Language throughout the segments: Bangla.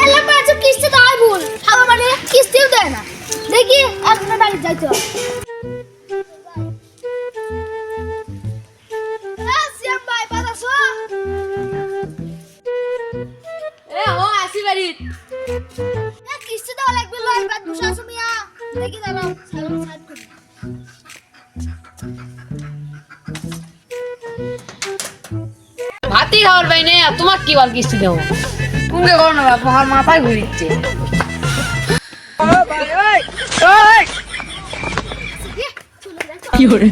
এলা পাঁচ কিস্তি তো আই ভুল খাওয়া মানে কিস্তিও দেয় না দেখি এখন বাড়ি যাইতে হবে সিয়াম ভাই বাতাসো আসি বাড়ি কিস্তি দেওয়া লাগবে লয় বাদ বসে আসো মিয়া দেখি দাঁড়াও সালাম সাইড করি ভাতই খাওয়ার পাই না তোমার কি বার কিস্তি দেবো তুমি করো না বাপ আমার মাথায় ঘুরিচ্ছে কি করে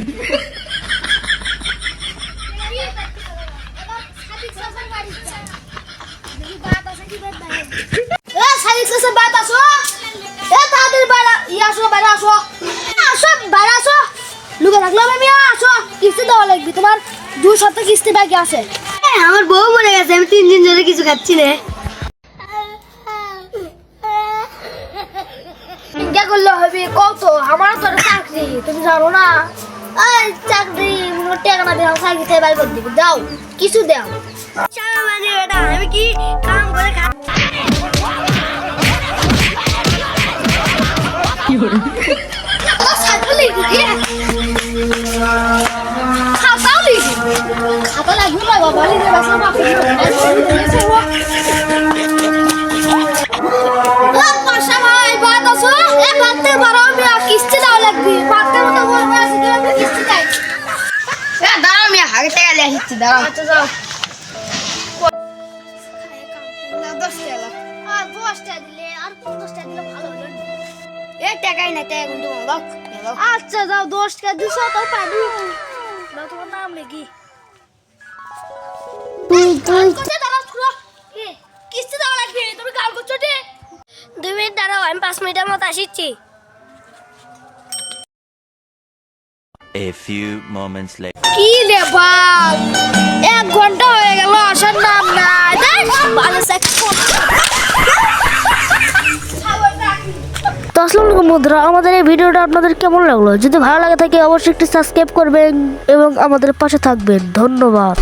তোমার 2 সপ্তাহ কিস্তি বাকি আছে আমার বউ মরে গেছে আমি 3 দিন ধরে কিছু খাচ্ছি না চিন্তা করলে হবে কত আমার তো একটা চাকরি তুমি জানো না এই চাকরি টাকা না দেওয়া চাকরি থেকে বাইর করে দিবি দাও কিছু দাও চলো মানে বেটা আমি কি কাম করে কি করে খাতা লাগবে না বাবা লিখে বাসা বাপি পাশা ভাই বাদ আছো এ বাদতে বারো আমি কিস্তি দাও লাগবে বাদতে মতো বলবো আছে কি আমি কিস্তি চাই এ দাঁড়াও আমি হাগে টাকা নিয়ে আসছি দাঁড়াও আচ্ছা যাও না 10 টাকা আর 10 টাকা দিলে আর 50 টাকা দিলে ভালো হলো এ টাকাই না টাকা কিন্তু দাও দাও আচ্ছা যাও 10 টাকা দিছো তো পাবি না তোমার নাম নাকি কোথায় দাঁড়াও শুনো কিস্তি দাও লাগবে তুমি কাল করছো রে 2 মিনিট দাঁড়াও আমি 5 মিনিটের মতো আসছি A few moments later. কি রে বাল 1 ঘন্টা হয়ে গেল আসার নাম নাই দেখ ভালো সেক্স তো আসসালামু আলাইকুম বন্ধুরা আমাদের এই ভিডিওটা আপনাদের কেমন লাগলো যদি ভালো লাগে থাকে অবশ্যই একটু সাবস্ক্রাইব করবেন এবং আমাদের পাশে থাকবেন ধন্যবাদ